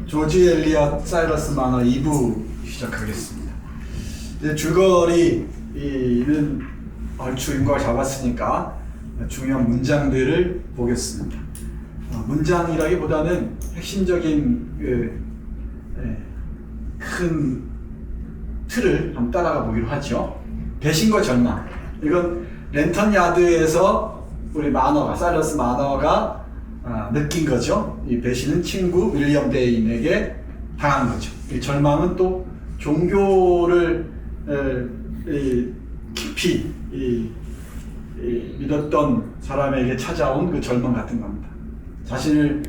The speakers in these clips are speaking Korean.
조지 엘리엇 사이러스 만화 2부 시작하겠습니다. 이제 줄거리는 얼추 윤곽을 잡았으니까 중요한 문장들을 보겠습니다. 문장이라기보다는 핵심적인 큰 틀을 한번 따라가 보기로 하죠. 배신과 절망. 이건 랜턴 야드에서 우리 마너가, 사이러스 마너가 느낀 거죠. 이 배신은 친구 윌리엄 데인에게 당한 거죠. 이 절망은 또 종교를 깊이 믿었던 사람에게 찾아온 그 절망 같은 겁니다. 자신을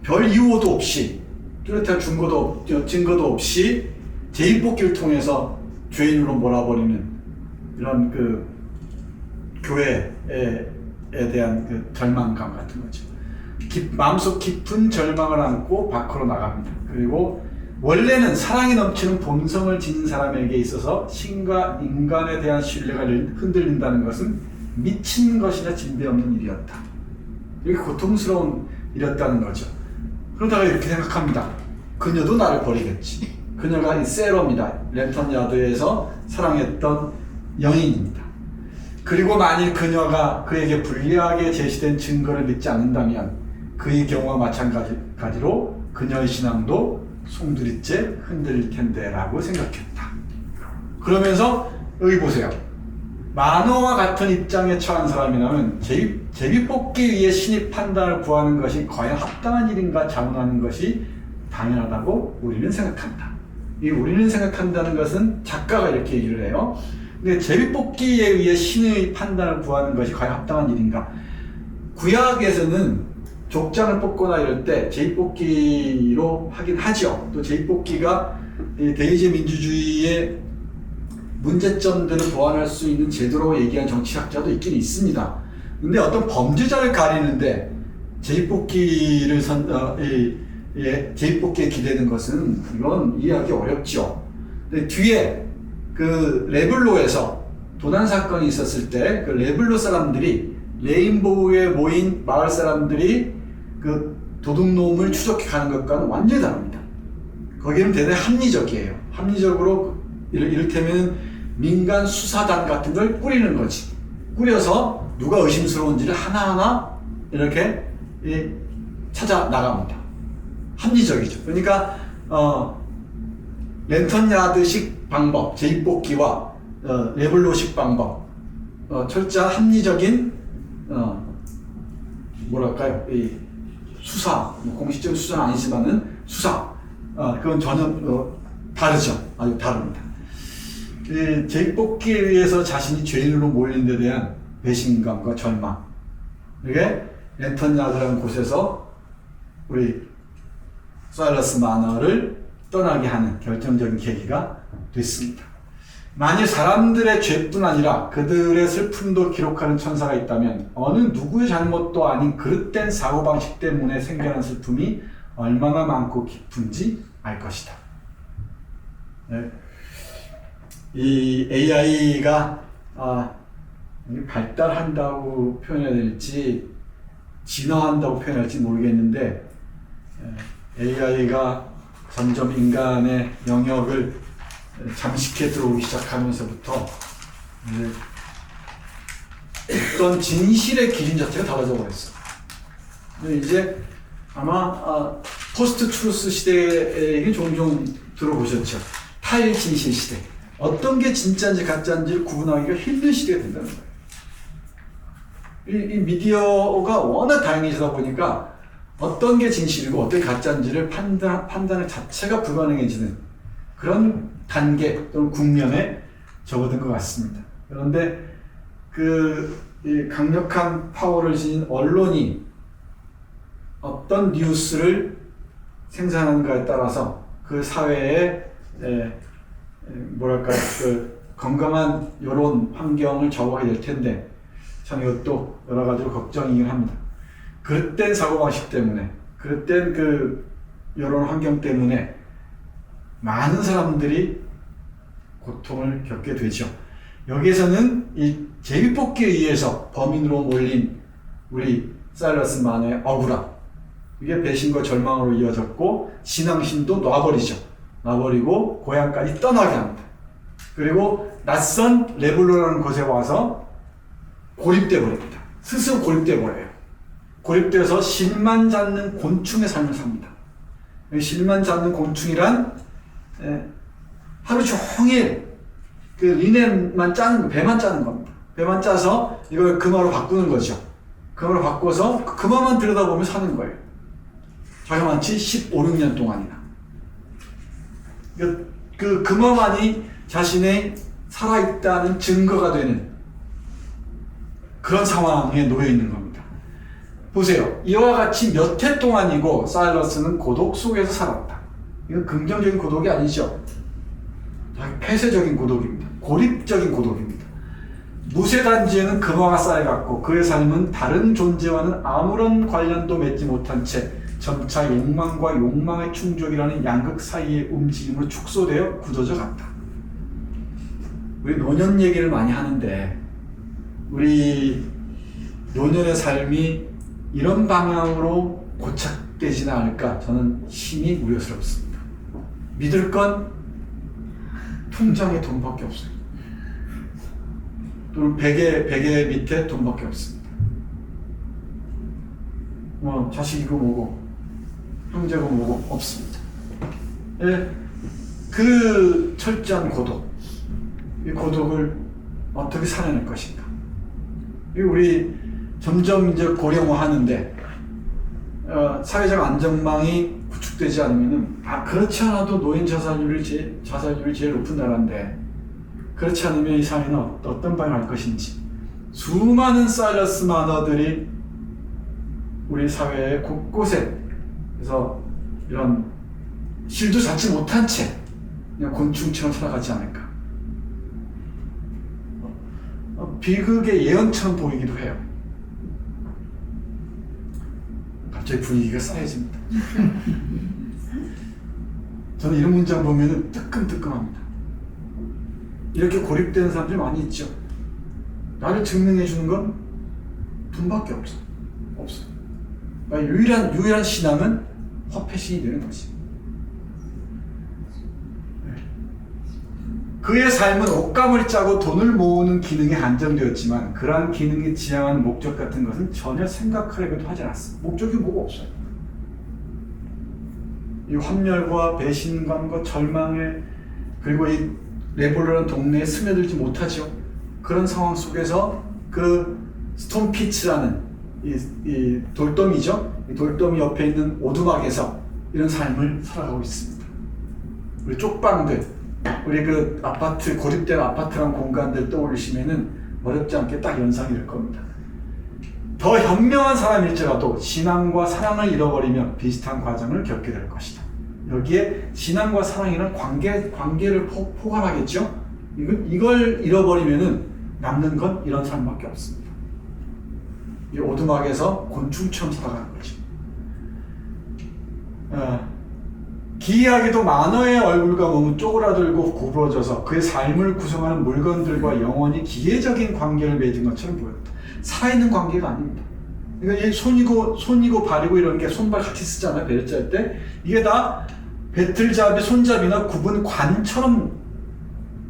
별 이유도 없이, 뚜렷한 증거도 없이 제입복귀를 통해서 죄인으로 몰아버리는 이런 그 교회에 대한 그 절망감 같은 거죠. 마음속 깊은 절망을 안고 밖으로 나갑니다. 그리고 원래는 사랑이 넘치는 본성을 지닌 사람에게 있어서 신과 인간에 대한 신뢰가 흔들린다는 것은 미친 것이나 진배 없는 일이었다. 이렇게 고통스러운 일이었다는 거죠. 그러다가 이렇게 생각합니다. 그녀도 나를 버리겠지. 그녀가 이 세러입니다. 랜턴 야드에서 사랑했던 여인입니다. 그리고 만일 그녀가 그에게 불리하게 제시된 증거를 믿지 않는다면 그의 경우와 마찬가지로 그녀의 신앙도 송두리째 흔들릴 텐데 라고 생각했다. 그러면서 여기 보세요. 만어와 같은 입장에 처한 사람이라면 제비뽑기 위해 신이 판단을 구하는 것이 과연 합당한 일인가 자문하는 것이 당연하다고 우리는 생각한다. 이 우리는 생각한다는 것은 작가가 이렇게 얘기를 해요. 근데 제비뽑기에 의해 신의 판단을 구하는 것이 과연 합당한 일인가? 구약에서는 족장을 뽑거나 이럴 때 제비뽑기로 하긴 하죠. 또 제비뽑기가 대의제 민주주의의 문제점들을 보완할 수 있는 제도라고 얘기한 정치학자도 있긴 있습니다. 근데 어떤 범죄자를 가리는데 제비뽑기에 기대는 것은 이건 이해하기 어렵죠. 근데 뒤에 그 레블로에서 도난 사건이 있었을 때 그 레블로 사람들이 레인보우에 모인 마을 사람들이 그 도둑놈을 추적해 가는 것과는 완전히 다릅니다. 거기는 대단히 합리적이에요. 합리적으로 이를테면 민간 수사단 같은 걸 꾸리는 거지. 꾸려서 누가 의심스러운지를 하나하나 이렇게 찾아 나갑니다. 합리적이죠. 그러니까 랜턴 야드식 방법, 제입뽑기와 레블로식 방법, 철저한 합리적인 뭐랄까요, 이 수사, 공식적인 수사는 아니지만은 수사, 그건 전혀 다르죠. 아주 다릅니다. 제입뽑기에 의해서 자신이 죄인으로 몰린 데 대한 배신감과 절망, 이게 랜턴 야드라는 곳에서 우리 사이러스 마너를 떠나게 하는 결정적인 계기가 됐습니다. 만일 사람들의 죄뿐 아니라 그들의 슬픔도 기록하는 천사가 있다면 어느 누구의 잘못도 아닌 그릇된 사고방식 때문에 생겨난 슬픔이 얼마나 많고 깊은지 알 것이다. 네. 이 AI가 발달한다고 표현해야 될지 진화한다고 표현해야 할지 모르겠는데 AI가 점점 인간의 영역을 잠식해 들어오기 시작하면서부터 어떤 진실의 기준 자체가 달라져 버렸어. 이제 아마 포스트 트루스 시대에 종종 들어보셨죠. 탈진실 시대. 어떤 게 진짜인지 가짜인지를 구분하기가 힘든 시대가 된다는 거예요. 이 미디어가 워낙 다양해지다 보니까 어떤 게 진실이고 어떤 게 가짜인지를 판단의 자체가 불가능해지는 그런 단계 또는 국면에 접어든 것 같습니다. 그런데 이 강력한 파워를 지닌 언론이 어떤 뉴스를 생산하는가에 따라서 그 사회에 뭐랄까 그 건강한 여론 환경을 좌우하게 될 텐데 참 이것도 여러 가지로 걱정이긴 합니다. 그릇된 사고방식 때문에, 그릇된 그 여론 환경 때문에 많은 사람들이 고통을 겪게 되죠. 여기에서는 이 제비뽑기에 의해서 범인으로 몰린 우리 사이러스 만의 억울함, 이게 배신과 절망으로 이어졌고 신앙심도 놔버리죠. 놔버리고 고향까지 떠나게 합니다. 그리고 낯선 레블로라는 곳에 와서 고립돼 버립니다. 스스로 고립돼 버려요. 고립돼서 실만 잡는 곤충의 삶을 삽니다. 실만 잡는 곤충이란 하루 종일 그 리넨만 짜는 거, 배만 짜는 겁니다. 배만 짜서 이걸 금화로 바꾸는 거죠. 금화로 바꿔서 그 금화만 들여다보며 사는 거예요. 자그마치 15, 16년 동안이나. 그 금화만이 자신의 살아있다는 증거가 되는 그런 상황에 놓여 있는 겁니다. 보세요. 이와 같이 몇 해 동안이고 사일러스는 고독 속에서 살았다. 이건 긍정적인 고독이 아니죠. 폐쇄적인 고독입니다. 고립적인 고독입니다. 무쇠단지에는 금화가 쌓여갔고 그의 삶은 다른 존재와는 아무런 관련도 맺지 못한 채 점차 욕망과 욕망의 충족이라는 양극 사이의 움직임으로 축소되어 굳어져 갔다. 우리 노년 얘기를 많이 하는데 우리 노년의 삶이 이런 방향으로 고착되지는 않을까 저는 심히 우려스럽습니다. 믿을 건 통장에 돈밖에 없어요. 또는 베개 밑에 돈밖에 없습니다. 자식이고 뭐고 형제고 뭐고 없습니다. 그 철저한 고독, 이 고독을 어떻게 살아낼 것인가? 우리 점점 이제 고령화하는데 사회적 안전망이 구축되지 않으면은 그렇지 않아도 노인 자살률이 제일 높은 나라인데 그렇지 않으면 이 사회는 어떤 방향을 할 것인지 수많은 사일러스 마너들이 우리 사회 곳곳에 그래서 이런 실도 잡지 못한 채 그냥 곤충처럼 살아가지 않을까. 비극의 예언처럼 보이기도 해요. 갑자기 분위기가 싸해집니다. 저는 이런 문장 보면 뜨끔뜨끔합니다. 이렇게 고립되는 사람들이 많이 있죠. 나를 증명해 주는 건 돈밖에 없어. 그러니까 유일한 신앙은 화폐신이 되는 것이. 그의 삶은 옷감을 짜고 돈을 모으는 기능에 한정되었지만 그러한 기능이 지향하는 목적 같은 것은 전혀 생각하려고도 하지 않았습니다. 목적이 뭐가 없어요. 이 환멸과 배신감과 절망에 그리고 이 레볼로라는 동네에 스며들지 못하죠. 그런 상황 속에서 그 스톤피츠라는 이 돌더미죠. 이 돌더미 옆에 있는 오두막에서 이런 삶을 살아가고 있습니다. 우리 쪽방들, 우리 그 아파트, 고립된 아파트란 공간들 떠올리시면은 어렵지 않게 딱 연상이 될 겁니다. 더 현명한 사람일지라도 신앙과 사랑을 잃어버리면 비슷한 과정을 겪게 될 것이다. 여기에 신앙과 사랑이란 관계를 포괄하겠죠? 이걸 잃어버리면은 남는 건 이런 삶밖에 없습니다. 이 오두막에서 곤충처럼 살아가는 거죠. 기이하게도 마너의 얼굴과 몸은 쪼그라들고 구부러져서 그의 삶을 구성하는 물건들과 영원히 기계적인 관계를 맺은 것처럼 보였다. 살아있는 관계가 아닙니다. 그러니까 손이고 발이고 이런 게 손발 같이 쓰잖아요. 배를 짤 때. 이게 다 배틀잡이, 손잡이나 굽은 관처럼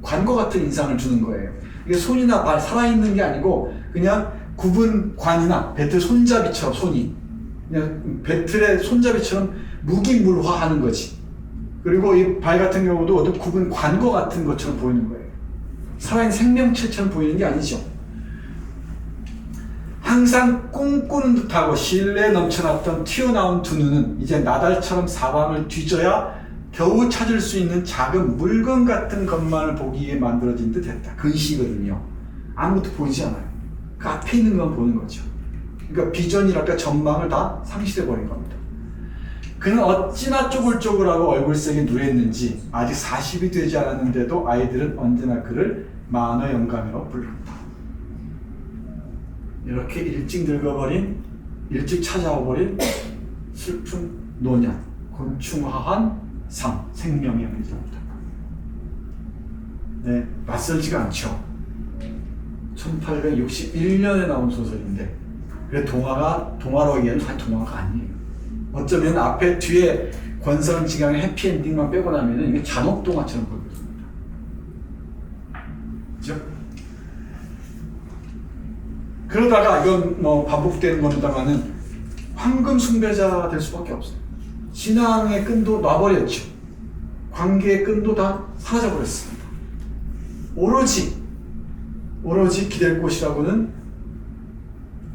관과 같은 인상을 주는 거예요. 이게 손이나 발 살아있는 게 아니고 그냥 굽은 관이나 배틀 손잡이처럼 손이 그냥 배틀의 손잡이처럼 무기물화하는 거지. 그리고 이 발 같은 경우도 어떤 굽은 관과 같은 것처럼 보이는 거예요. 살아있는 생명체처럼 보이는 게 아니죠. 항상 꿈꾸는 듯하고 신뢰에 넘쳐났던 튀어나온 두 눈은 이제 나달처럼 사방을 뒤져야 겨우 찾을 수 있는 작은 물건 같은 것만을 보기에 만들어진 듯 했다. 근시거든요. 아무것도 보이지 않아요. 그 앞에 있는 건 보는 거죠. 그러니까 비전이랄까 전망을 다 상실해버린 겁니다. 그는 어찌나 쪼글쪼글하고 얼굴색이 누랬는지 아직 40이 되지 않았는데도 아이들은 언제나 그를 마너 영감이라고 불렀다. 이렇게 일찍 늙어버린, 일찍 찾아와버린 슬픈 노년, 곤충화한 삶, 생명의 문제입니다. 네, 낯설지가 않죠. 1861년에 나온 소설인데 그래 동화로 하기에는 사실 동화가 아니에요. 어쩌면 앞에 뒤에 권선징악의 해피엔딩만 빼고 나면 이게 잔혹동화처럼 보입니다. 그죠? 그러다가 이건 뭐 반복되는 겁니다만은 황금 숭배자가 될 수밖에 없어요. 신앙의 끈도 놔버렸죠. 관계의 끈도 다 사라져버렸습니다. 오로지 기댈 곳이라고는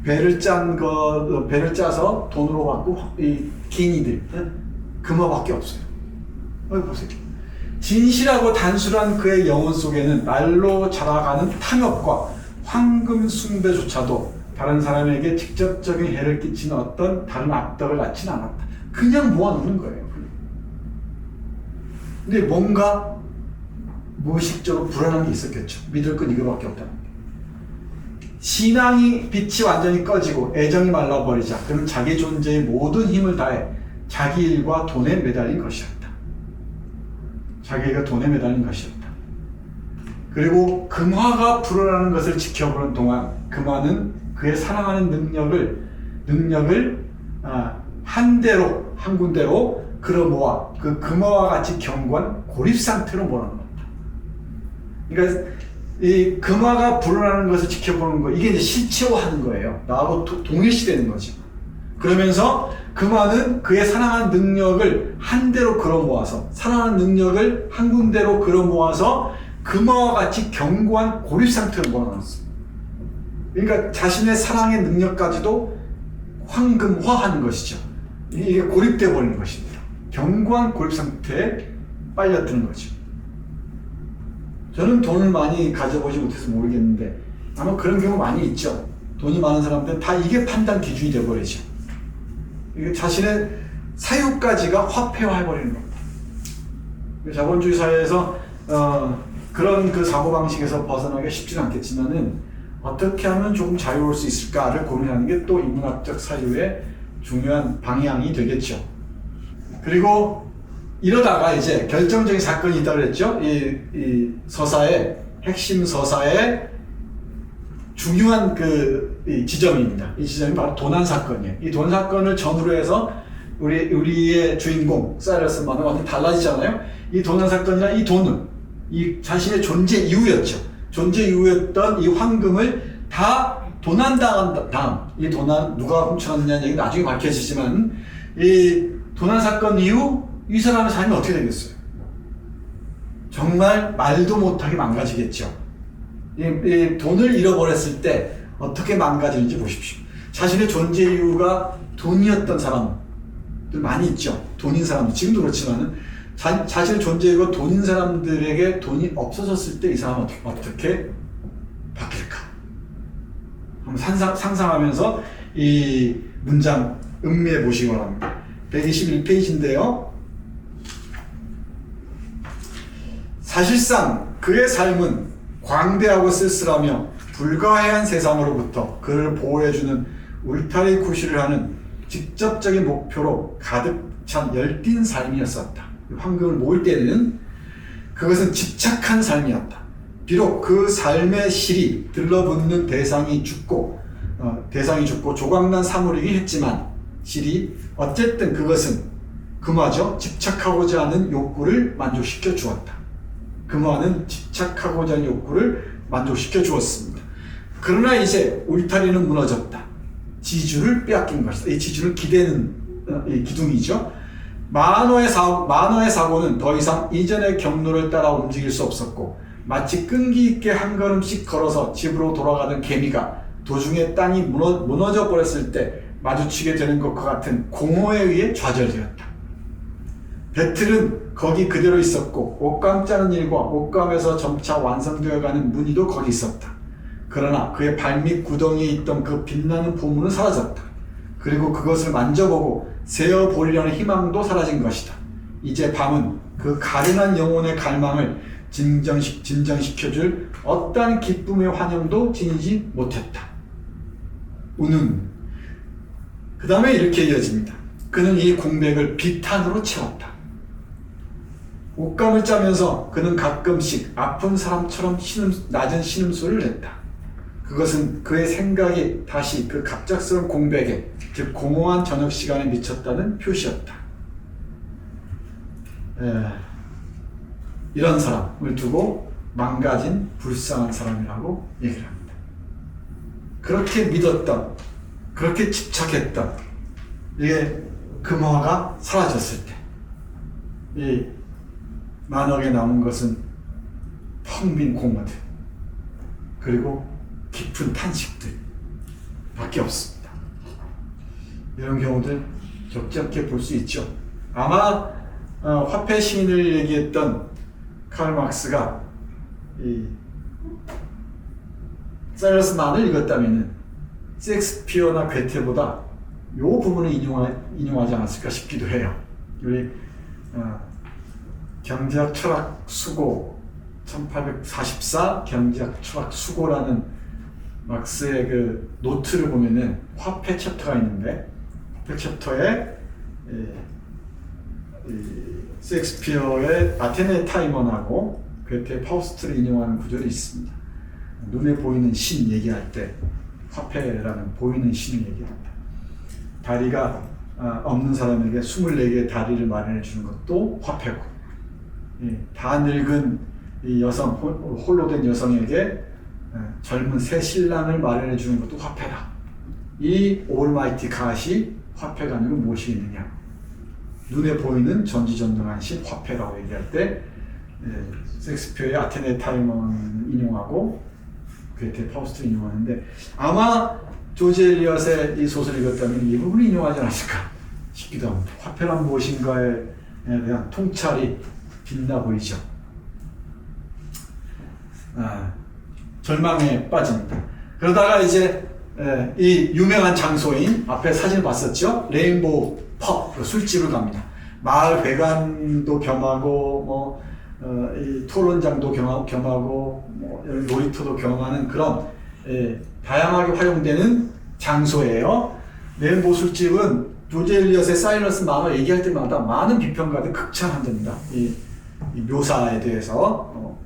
배를 짜서 돈으로 받고 이 기인이들 금화밖에 없어요. 여기 보세요. 진실하고 단순한 그의 영혼 속에는 날로 자라가는 탐욕과 황금 숭배조차도 다른 사람에게 직접적인 해를 끼치는 어떤 다른 악덕을 낳지는 않았다. 그냥 모아놓는 거예요. 근데 뭔가 무의식적으로 불안한 게 있었겠죠. 믿을 건 이거밖에 없다는 게. 신앙이 빛이 완전히 꺼지고 애정이 말라버리자 그는 자기 존재의 모든 힘을 다해 자기 일과 돈에 매달린 것이었다. 자기가 돈에 매달린 것이었다. 그리고 금화가 불어나는 것을 지켜보는 동안 금화는 그의 사랑하는 능력을 한 군데로 끌어모아 그 금화와 같이 견고한 고립 상태로 몰아넣었다. 그러니까 이 금화가 불어나는 것을 지켜보는 거, 이게 이제 실체화하는 거예요. 나하고 동일시되는 거죠. 그러면서 금화는 그의 사랑하는 능력을 한 대로 끌어모아서, 사랑하는 능력을 한 군데로 끌어모아서 금화와 같이 견고한 고립 상태로 몰아넣었습니다. 그러니까 자신의 사랑의 능력까지도 황금화하는 것이죠. 이게 고립되어 버리는 것입니다. 견고한 고립 상태에 빨려드는 거죠. 저는 돈을 많이 가져보지 못해서 모르겠는데 아마 그런 경우 많이 있죠. 돈이 많은 사람들은 다 이게 판단 기준이 되어버리죠. 이게 자신의 사유까지가 화폐화해버리는 겁니다. 자본주의 사회에서 그런 그 사고방식에서 벗어나기가 쉽지는 않겠지만은 어떻게 하면 조금 자유로울 수 있을까를 고민하는 게 또 인문학적 사유의 중요한 방향이 되겠죠. 그리고 이러다가 이제 결정적인 사건이 있다고 그랬죠. 이 서사의 핵심 서사의 중요한 이 지점입니다. 이 지점이 바로 도난 사건이에요. 이 도난 사건을 전후로 해서 우리의 주인공 사이러스만은 완전히 달라지잖아요. 이 도난 사건이나 이 돈은 이 자신의 존재 이유였죠. 존재 이유였던 이 황금을 다 도난당한 다음, 이 도난 누가 훔쳐갔느냐는 얘기 나중에 밝혀지지만 이 도난 사건 이후 이 사람의 삶이 어떻게 되겠어요? 정말 말도 못하게 망가지겠죠. 이 돈을 잃어버렸을 때 어떻게 망가지는지 보십시오. 자신의 존재 이유가 돈이었던 사람들 많이 있죠. 돈인 사람들 지금도 그렇지만은 자신의 존재 이유가 돈인 사람들에게 돈이 없어졌을 때 이 사람은 어떻게 바뀔까? 한번 상상하면서 이 문장 음미해 보시기 바랍니다. 121페이지인데요. 사실상 그의 삶은 광대하고 쓸쓸하며 불가해한 세상으로부터 그를 보호해주는 울타리 구실을 하는 직접적인 목표로 가득 찬 열띤 삶이었었다. 황금을 모을 때는 그것은 집착한 삶이었다. 비록 그 삶의 실이 들러붙는 대상이 죽고 조각난 사물이긴 했지만 실이 어쨌든 그것은 그마저 집착하고자 하는 욕구를 만족시켜 주었다. 금화는 집착하고자 하는 욕구를 만족시켜 주었습니다. 그러나 이제 울타리는 무너졌다. 지주를 빼앗긴 것이다. 이 지주를 기대는 이 기둥이죠. 만호의 사고는 더 이상 이전의 경로를 따라 움직일 수 없었고 마치 끈기 있게 한 걸음씩 걸어서 집으로 돌아가던 개미가 도중에 땅이 무너져 버렸을 때 마주치게 되는 것과 같은 공허에 의해 좌절되었다. 배틀은 거기 그대로 있었고 옷감 짜는 일과 옷감에서 점차 완성되어가는 무늬도 거기 있었다. 그러나 그의 발밑 구덩이에 있던 그 빛나는 보물은 사라졌다. 그리고 그것을 만져보고 세어보리려는 희망도 사라진 것이다. 이제 밤은 그 가련한 영혼의 갈망을 진정시켜줄 어떠한 기쁨의 환영도 지니지 못했다. 우는 그 다음에 이렇게 이어집니다. 그는 이 공백을 비탄으로 채웠다. 옷감을 짜면서 그는 가끔씩 아픈 사람처럼 낮은 신음소리를 냈다. 그것은 그의 생각이 다시 그 갑작스러운 공백에, 즉 공허한 저녁 시간에 미쳤다는 표시였다. 이런 사람을 두고 망가진 불쌍한 사람이라고 얘기를 합니다. 그렇게 믿었던, 그렇게 집착했던 이게 금화가 사라졌을 때 이 만억에 남은 것은 텅 빈 공허들, 그리고 깊은 탄식들 밖에 없습니다. 이런 경우들 적지 않게 볼 수 있죠. 아마 화폐 시인을 얘기했던 칼 막스가 이 사이러스 만을 읽었다면 셰익스피어나 괴테보다 이 부분을 인용하지 않았을까 싶기도 해요. 우리 경제학 철학 수고 1844 경제학 철학 수고라는 막스의 그 노트를 보면은 화폐 챕터가 있는데, 화폐 챕터에 셰익스피어의 아테네 타이먼하고 괴테의 파우스트를 인용하는 구절이 있습니다. 눈에 보이는 신 얘기할 때 화폐라는 보이는 신을 얘기합니다. 다리가 없는 사람에게 24개의 다리를 마련해 주는 것도 화폐고, 다 늙은 이 여성, 홀로 된 여성에게 젊은 새 신랑을 마련해 주는 것도 화폐다. 이 올마이티 갓이 화폐가 아니고 무엇이 있느냐? 눈에 보이는 전지전능한 신 화폐라고 얘기할 때 셰익스피어의 아테네 타이먼 인용하고 괴테 파우스트 인용하는데, 아마 조지 엘리엇의 이 소설을 읽었다면 이 부분을 인용하지 않았을까 싶기도 합니다. 화폐란 무엇인가에 대한 통찰이 빛나 보이죠. 절망에 빠집니다. 그러다가 이제 이 유명한 장소인, 앞에 사진을 봤었죠? 레인보우 펍, 그 술집을 갑니다. 마을 회관도 겸하고 이 토론장도 겸하고 놀이터도 겸하는 그런 다양하게 활용되는 장소예요. 레인보우 술집은 조지 엘리엇의 사이러스 만화 얘기할 때마다 많은 비평가들이 극찬한답니다. 이 묘사에 대해서.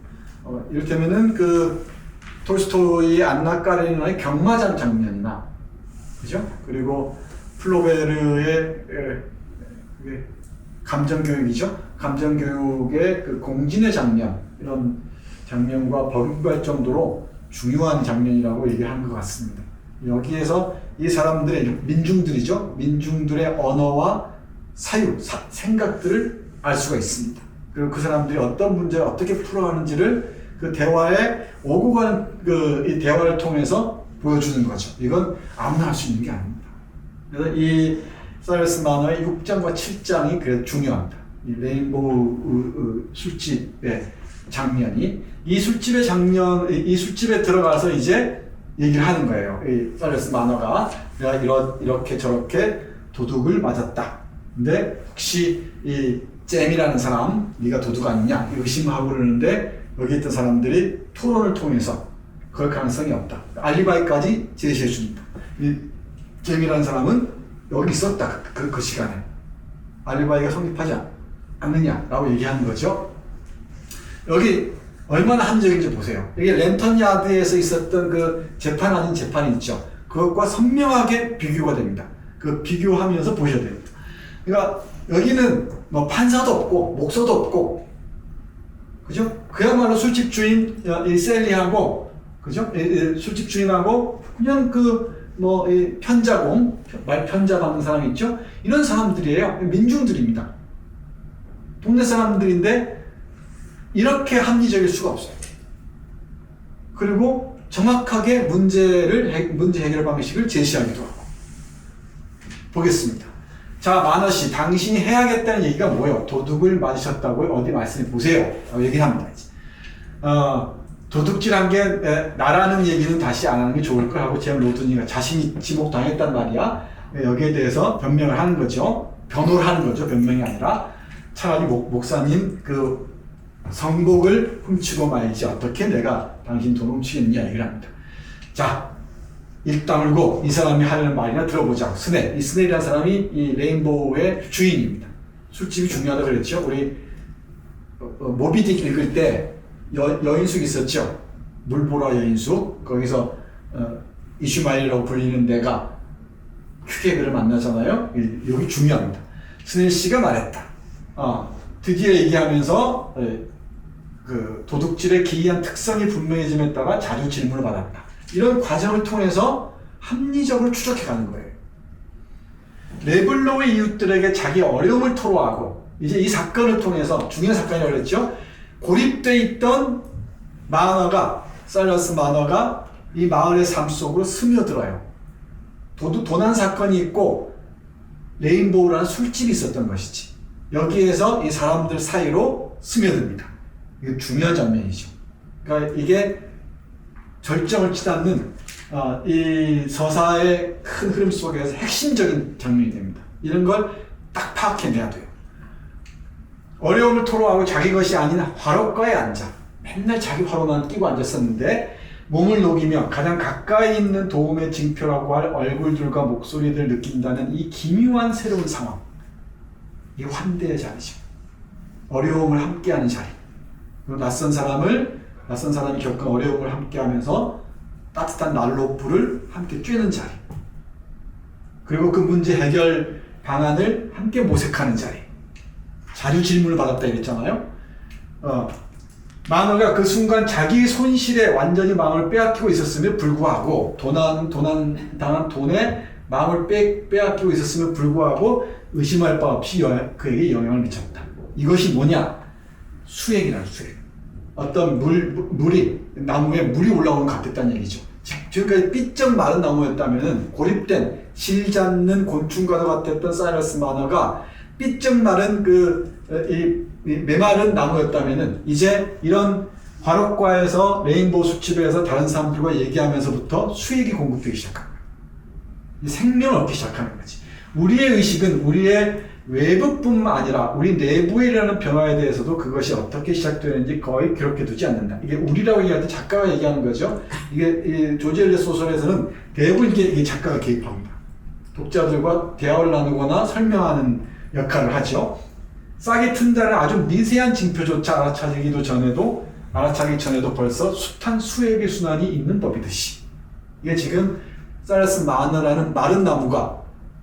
이를테면은 그 톨스토이의 안나 까레니나의 경마장 장면이나, 그죠? 그리고 플로베르의 감정교육이죠. 감정교육의 그 공진의 장면, 이런 장면과 버금갈 정도로 중요한 장면이라고 얘기하는 것 같습니다. 여기에서 이 사람들의 민중들이죠. 민중들의 언어와 사유, 생각들을 알 수가 있습니다. 그리고 그 사람들이 어떤 문제를 어떻게 풀어가는지를 그 대화에 오고 가는 이 대화를 통해서 보여주는 거죠. 이건 아무나 할 수 있는 게 아닙니다. 그래서 이 사이러스 만화의 6장과 7장이 그래서 중요합니다. 이 레인보우 술집의 장면이, 이 술집에 들어가서 이제 얘기를 하는 거예요. 이 사이러스 만화가 내가 이렇게 저렇게 도둑을 맞았다. 근데 혹시 이 잼이라는 사람, 네가 도둑 아니냐 의심하고 그러는데, 여기 있던 사람들이 토론을 통해서 그럴 가능성이 없다. 알리바이까지 제시해 줍니다. 이 잼이라는 사람은 여기 있었다. 그 시간에. 알리바이가 성립하지 않느냐라고 얘기하는 거죠. 여기 얼마나 합리적인지 보세요. 여기 랜턴 야드에서 있었던 그 재판 아닌 재판이 있죠. 그것과 선명하게 비교가 됩니다. 그 비교하면서 보셔야 됩니다. 그러니까 여기는 뭐 판사도 없고 목소도 없고, 그죠? 그야말로 술집 주인 이 셀리하고, 그죠? 술집 주인하고 그냥 이 편자공, 말편자 받는 사람 있죠? 이런 사람들이에요. 민중들입니다. 동네 사람들인데 이렇게 합리적일 수가 없어요. 그리고 정확하게 문제 해결 방식을 제시하기도 하고. 보겠습니다. 자, 마너씨, 당신이 해야겠다는 얘기가 뭐예요? 도둑을 맞으셨다고요? 어디 말씀해 보세요. 얘기합니다. 도둑질한 게 나라는 얘기는 다시 안 하는 게 좋을 걸 하고, 제임 로드니가 자신이 지목당했단 말이야. 여기에 대해서 변명을 하는 거죠. 변호를 하는 거죠. 변명이 아니라. 차라리 목사님 그 성복을 훔치고 말지 어떻게 내가 당신 돈 훔치겠냐 얘기를 합니다. 자, 입 다물고 이 사람이 하는 말이나 들어보자. 이 스넬이라는 사람이 이 레인보우의 주인입니다. 술집이 중요하다고 그랬죠. 우리 모비딕 읽을 때 여인숙 있었죠. 물보라 여인숙. 거기서 이슈마일이라고 불리는 데가 큐게그를 만나잖아요. 여기 중요합니다. 스넬 씨가 말했다. 드디어 얘기하면서 그 도둑질의 기이한 특성이 분명해짐에 따라 자주 질문을 받았다. 이런 과정을 통해서 합리적으로 추적해 가는 거예요. 레블로의 이웃들에게 자기 어려움을 토로하고 이제 이 사건을 통해서 중요한 사건이라고 그랬죠. 고립돼 있던 마너가 사일러스 마너가 이 마을의 삶 속으로 스며들어요. 도난 사건이 있고 레인보우라는 술집이 있었던 것이지. 여기에서 이 사람들 사이로 스며듭니다. 이게 중요한 장면이죠. 그러니까 이게 절정을 치닫는 이 서사의 큰 흐름 속에서 핵심적인 장면이 됩니다. 이런 걸 딱 파악해내야 돼요. 어려움을 토로하고 자기 것이 아닌 화롯가에 앉아 맨날 자기 화로만 끼고 앉았었는데 몸을 녹이며 가장 가까이 있는 도움의 징표라고 할 얼굴들과 목소리들을 느낀다는 이 기묘한 새로운 상황. 이 환대의 자리죠. 어려움을 함께하는 자리. 그리고 낯선 사람이 겪은 어려움을 함께하면서 따뜻한 난로불을 함께 쬐는 자리. 그리고 그 문제 해결 방안을 함께 모색하는 자리. 자주 질문을 받았다 이랬잖아요. 마너가 그 순간 자기 손실에 완전히 마음을 빼앗기고 있었음에 불구하고 도난당한 돈에 마음을 빼앗기고 있었음에 불구하고 의심할 바 없이 그에게 영향을 미쳤다. 이것이 뭐냐? 수액이라는 수액. 어떤 나무에 물이 올라오는 것 같았다는 얘기죠. 지금까지 삐쩍 마른 나무였다면 고립된 실 잡는 곤충과도 같았던 사이러스 마너가 삐쩍 마른 메마른 나무였다면 이제 이런 화롯가에서 레인보우 술집에서 다른 사람들과 얘기하면서부터 수익이 공급되기 시작한 거예요. 생명을 얻기 시작하는 거지. 우리의 의식은 우리의 외부뿐만 아니라 우리 내부에 일어나는 변화에 대해서도 그것이 어떻게 시작되는지 거의 기록해 두지 않는다. 이게 우리라고 얘기할 때 작가가 얘기하는 거죠. 이게 조지 엘리엇 소설에서는 대부분 이게 작가가 개입합니다. 독자들과 대화를 나누거나 설명하는 역할을 하죠. 싹이 튼다는 아주 미세한 징표조차 알아차기 전에도 벌써 숱한 수액의 순환이 있는 법이듯이 이게 지금 사일러스 마너라는 마른 나무가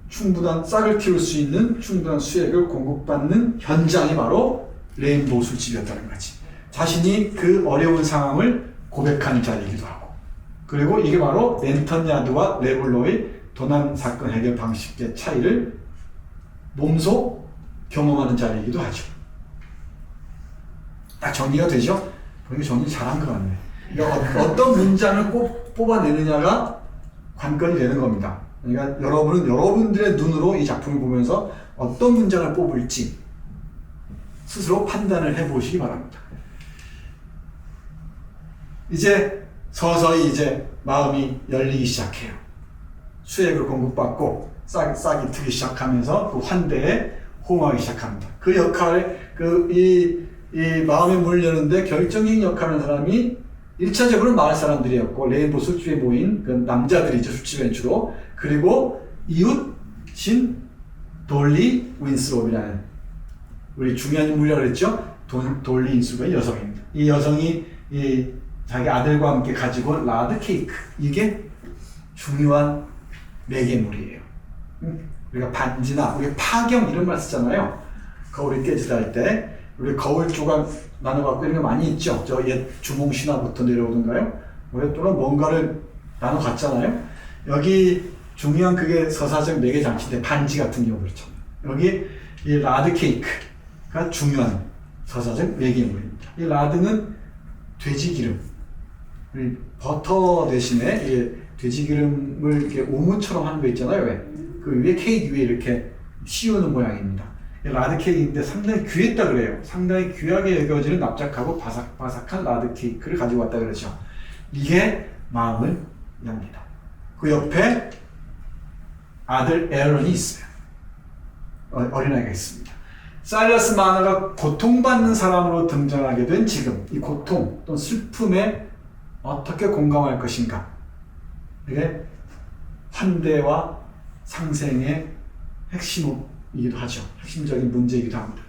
충분한 싹을 틔울 수 있는 충분한 수액을 공급받는 현장이 바로 레인보우 술집이었다는 거지. 자신이 그 어려운 상황을 고백하는 자리이기도 하고 그리고 이게 바로 랜턴 야드와 레블로의 도난 사건 해결 방식의 차이를 몸소 경험하는 자리이기도 하죠. 딱 정리가 되죠? 이게 정리 잘한 것 같네. 그러니까 어떤 문장을 꼭 뽑아내느냐가 관건이 되는 겁니다. 그러니까 여러분은 여러분들의 눈으로 이 작품을 보면서 어떤 문장을 뽑을지 스스로 판단을 해보시기 바랍니다. 이제 서서히 마음이 열리기 시작해요. 수액을 공급받고 싹이 트기 시작하면서 그 환대에 호응하기 시작합니다. 그 역할에 이 마음의 문을 여는데 결정적인 역할을 하는 사람이 1차적으로 마을 사람들이었고 레인보우 술집에 모인 그 남자들이죠. 술집엔 주로. 그리고 이웃인 돌리 윈스롭이라는 우리 중요한 인물이라고 그랬죠. 돌리 윈스롭의 여성입니다. 이 여성이 자기 아들과 함께 가지고 온 라드 케이크, 이게 중요한 매개물이에요. 우리가 반지나 우리 파경 이런 말 쓰잖아요. 거울이 깨지다 할 때 우리 거울 조각 나눠갖고 이런 거 많이 있죠. 저 옛 주몽 신화부터 내려오던가요? 또는 뭔가를 나눠 갔잖아요. 여기 중요한 그게 서사적 매개 장치인데 반지 같은 경우 그렇잖아요. 여기 이 라드 케이크가 중요한 서사적 매개물입니다. 이 라드는 돼지 기름, 버터 대신에 이 돼지 기름을 이렇게 오므처럼 하는 거 있잖아요. 왜? 그 위에 케이크 위에 이렇게 씌우는 모양입니다. 라드 케이크인데 상당히 귀했다 그래요. 상당히 귀하게 여겨지는 납작하고 바삭바삭한 라드 케이크를 가지고 왔다 그러죠. 이게 마음을 엽니다. 그 옆에 아들 에런이 있어요. 어린아이가 있습니다. 사일러스 마너가 고통받는 사람으로 등장하게 된 지금 이 고통 또는 슬픔에 어떻게 공감할 것인가. 이게 환대와 상생의 핵심이기도 하죠. 핵심적인 문제이기도 합니다.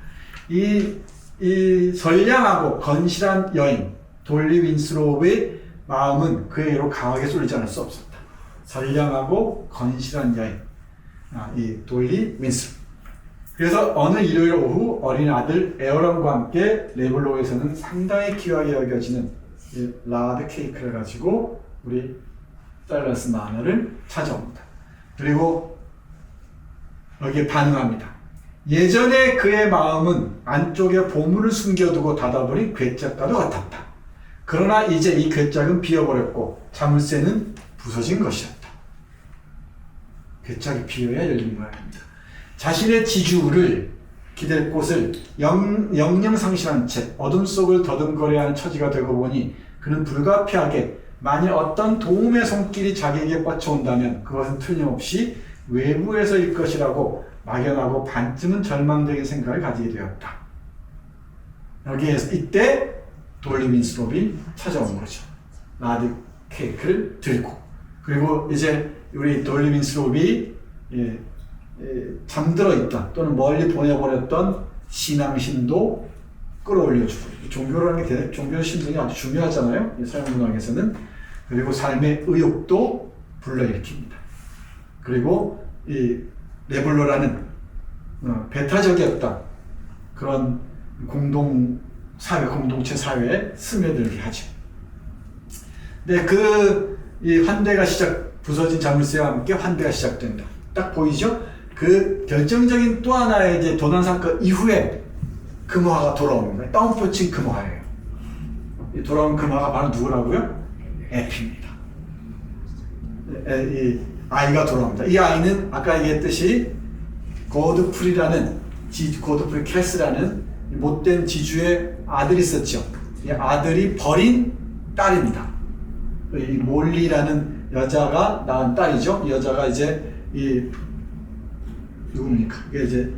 이 선량하고 건실한 여인 돌리 윈스롭의 마음은 그에게로 강하게 쏠리지 않을 수 없었다. 선량하고 건실한 여인, 이 돌리 윈스롭. 그래서 어느 일요일 오후 어린 아들 에어런과 함께 레블로에서는 상당히 귀하게 여겨지는 이 라드 케이크를 가지고 우리 사일러스 마너를 찾아옵니다. 그리고 여기에 반응합니다. 예전에 그의 마음은 안쪽에 보물을 숨겨두고 닫아버린 괴짝과도 같았다. 그러나 이제 이 괴짝은 비어버렸고 자물쇠는 부서진 것이었다. 괴짝이 비어야 열린 모양입니다. 자신의 지주를 기댈 곳을 영영 상실한 채 어둠 속을 더듬거려하는 처지가 되고 보니 그는 불가피하게 만일 어떤 도움의 손길이 자기에게 뻗쳐온다면 그것은 틀림없이 외부에서일 것이라고 막연하고 반쯤은 절망적인 생각을 가지게 되었다. 여기에서 이때 돌리 윈스롭이 찾아온 거죠. 라드 케이크를 들고. 그리고 이제 우리 돌리 윈스롭이 잠들어 있던 또는 멀리 보내버렸던 신앙심도 끌어올려주고, 종교라는 게 종교 신앙이 아주 중요하잖아요. 이 서양 문학에서는. 그리고 삶의 의욕도 불러일으킵니다. 그리고 이 레블로라는 배타적이었던 그런 공동체 사회에 스며들게 하죠. 네, 이 환대가 부서진 자물쇠와 함께 환대가 시작된다. 딱 보이죠? 그 결정적인 또 하나의 이제 도난 사건 이후에 금화가 돌아오는 거예요. 다운표 친 금화예요. 이 돌아온 금화가 바로 누구라고요? 에피입니다. 이 아이가 돌아옵니다. 이 아이는 아까 얘기했듯이 고드프리 캐스라는 못된 지주의 아들이 있었죠. 이 아들이 버린 딸입니다. 이 몰리라는 여자가 낳은 딸이죠. 이 여자가 이제 누굽니까? 이게 이제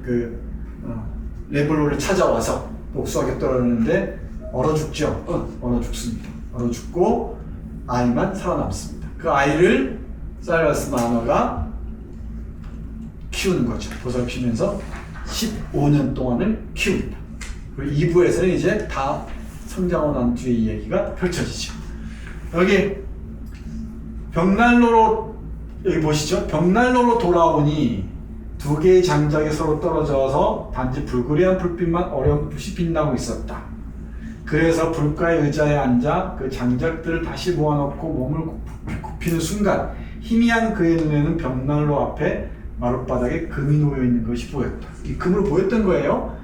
레블로를 찾아와서 복수하겠다 그러는데 얼어 죽죠. 얼어 죽습니다. 얼어 죽고 아이만 살아남습니다. 그 아이를 사일러스 마너가 키우는 거죠. 보살피면서 15년 동안을 키웁니다. 그리고 2부에서는 이제 다 성장하고 난 뒤에 이 얘기가 펼쳐지죠. 여기 여기 보시죠. 벽난로로 돌아오니 두 개의 장작이 서로 떨어져서 단지 불그레한 불빛만 어렴풋이 빛나고 있었다. 그래서 불가의 의자에 앉아 그 장작들을 다시 모아놓고 몸을 굽히는 순간 희미한 그의 눈에는 벽난로 앞에 마룻바닥에 금이 놓여있는 것이 보였다. 이 금으로 보였던 거예요.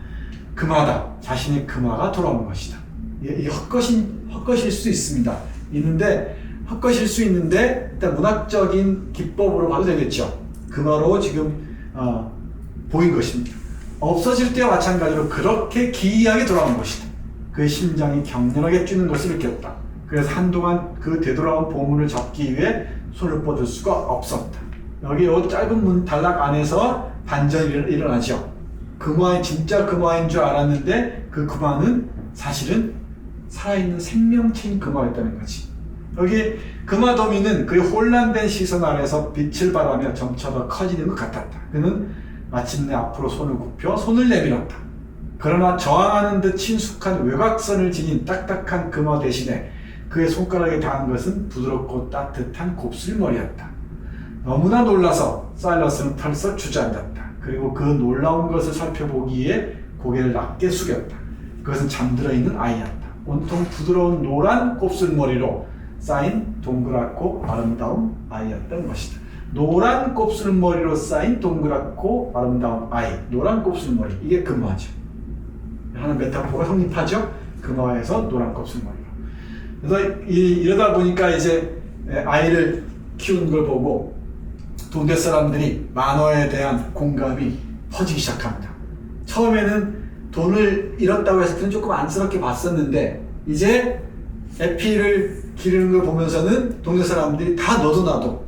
금화다. 자신의 금화가 돌아온 것이다. 이게 헛것일 수 있습니다. 헛것일 수 있는데 일단 문학적인 기법으로 봐도 되겠죠. 금화로 지금 보인 것입니다. 없어질 때와 마찬가지로 그렇게 기이하게 돌아온 것이다. 그의 심장이 격렬하게 뛰는 것을 느꼈다. 그래서 한동안 그 되돌아온 보물을 잡기 위해 손을 뻗을 수가 없었다. 여기 이 짧은 단락 안에서 반전이 일어나죠. 진짜 금화인 줄 알았는데 그 금화는 사실은 살아있는 생명체인 금화였다는 거지. 여기 금화 더미는 그의 혼란된 시선 아래서 빛을 발하며 점차 더 커지는 것 같았다. 그는 마침내 앞으로 손을 굽혀 손을 내밀었다. 그러나 저항하는 듯 친숙한 외곽선을 지닌 딱딱한 금화 대신에 그의 손가락에 닿은 것은 부드럽고 따뜻한 곱슬머리였다. 너무나 놀라서 사일러스는 털썩 주저앉았다. 그리고 그 놀라운 것을 살펴보기에 고개를 낮게 숙였다. 그것은 잠들어 있는 아이였다. 온통 부드러운 노란 곱슬머리로 쌓인 동그랗고 아름다운 아이였던 것이다. 노란 곱슬머리로 쌓인 동그랗고 아름다운 아이, 노란 곱슬머리, 이게 금화죠. 하는 메타포가 성립하죠. 금화에서 노란 곱슬머리로. 그래서 이러다 보니까 이제 아이를 키우는 걸 보고 동네 사람들이 만화에 대한 공감이 퍼지기 시작합니다. 처음에는 돈을 잃었다고 해서 그는 조금 안쓰럽게 봤었는데 이제 에피를 기르는 걸 보면서는 동네 사람들이 다 너도 나도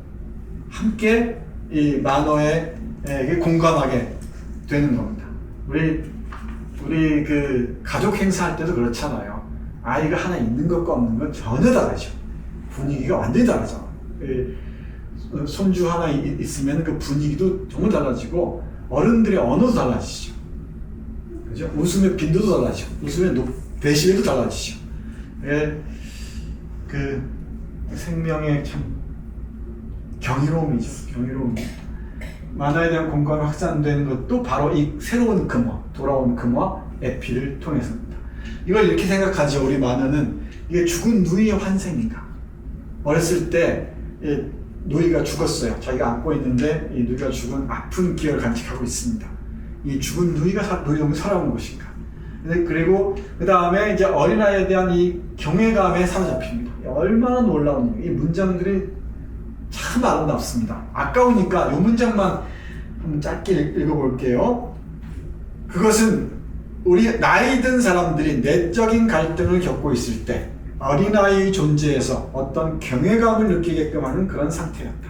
함께 이 만화에 공감하게 되는 겁니다. 우리 그 가족 행사할 때도 그렇잖아요. 아이가 하나 있는 것과 없는 건 전혀 다르죠. 분위기가 완전히 다르죠. 손주 하나 있으면 그 분위기도 정말 달라지고 어른들의 언어도 달라지죠. 그죠? 웃음의 빈도도 달라지죠. 웃음의 데시벨도 달라지죠. 생명의 참 경이로움이죠. 경이로움. 만화에 대한 공감이 확산되는 것도 바로 이 새로운 금화, 돌아온 금화 에피를 통해서입니다. 이걸 이렇게 생각하죠. 우리 만화는 이게 죽은 누이의 환생인가. 어렸을 때 누이가 죽었어요. 자기가 안고 있는데 이 누이가 죽은 아픈 기억을 간직하고 있습니다. 이 죽은 누이가 누이가 살아온 것인가. 그리고 그 다음에 이제 어린아이에 대한 이 경외감에 사로잡힙니다. 얼마나 놀라운 이 문장들이 참 아름답습니다. 아까우니까 이 문장만 한번 짧게 읽어볼게요. 그것은 우리 나이 든 사람들이 내적인 갈등을 겪고 있을 때 어린아이의 존재에서 어떤 경외감을 느끼게끔 하는 그런 상태였다.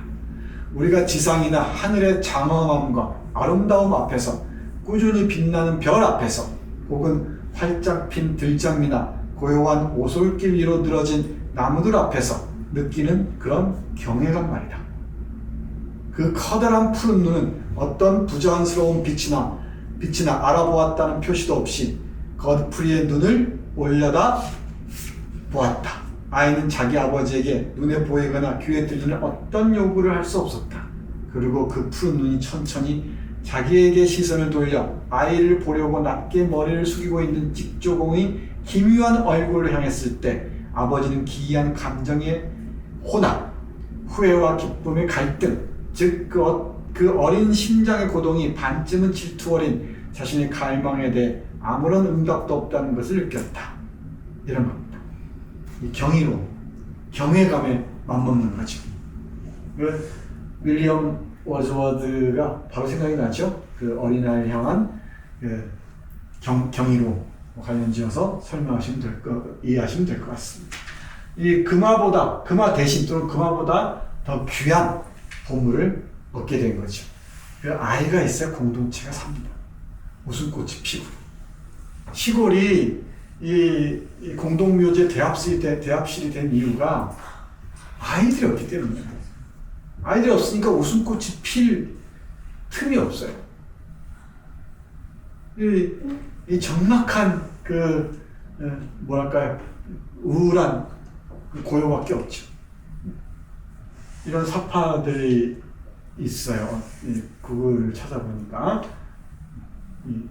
우리가 지상이나 하늘의 장엄함과 아름다움 앞에서 꾸준히 빛나는 별 앞에서 혹은 활짝 핀 들장미나 고요한 오솔길 위로 늘어진 나무들 앞에서 느끼는 그런 경외감 말이다. 그 커다란 푸른 눈은 어떤 부자연스러운 빛이나 알아보았다는 표시도 없이 거드프리의 눈을 올려다 보았다. 아이는 자기 아버지에게 눈에 보이거나 귀에 들리는 어떤 요구를 할 수 없었다. 그리고 그 푸른 눈이 천천히 자기에게 시선을 돌려 아이를 보려고 낮게 머리를 숙이고 있는 찍조공의 기묘한 얼굴을 향했을 때 아버지는 기이한 감정의 혼합, 후회와 기쁨의 갈등, 즉 그 어린 심장의 고동이 반쯤은 질투 어린 자신의 갈망에 대해 아무런 응답도 없다는 것을 느꼈다. 이런 겁니다. 이 경이로 경외감에 맞먹는 거죠. 그 윌리엄 워즈워드가 바로 생각이 나죠. 그 어린아이를 향한 그 경이로 관련지어서 이해하시면 될 것 같습니다. 이 금화 대신 또는 금화보다 더 귀한 보물을 얻게 된 거죠. 그 아이가 있어야 공동체가 삽니다. 웃음꽃이 피고. 시골이 이 공동묘지 대합실이 된 이유가 아이들이 없기 때문이에요. 아이들이 없으니까 웃음꽃이 필 틈이 없어요. 이 적막한 뭐랄까요, 우울한 고요밖에 없죠. 이런 사파들이 있어요. 구글을 찾아보니까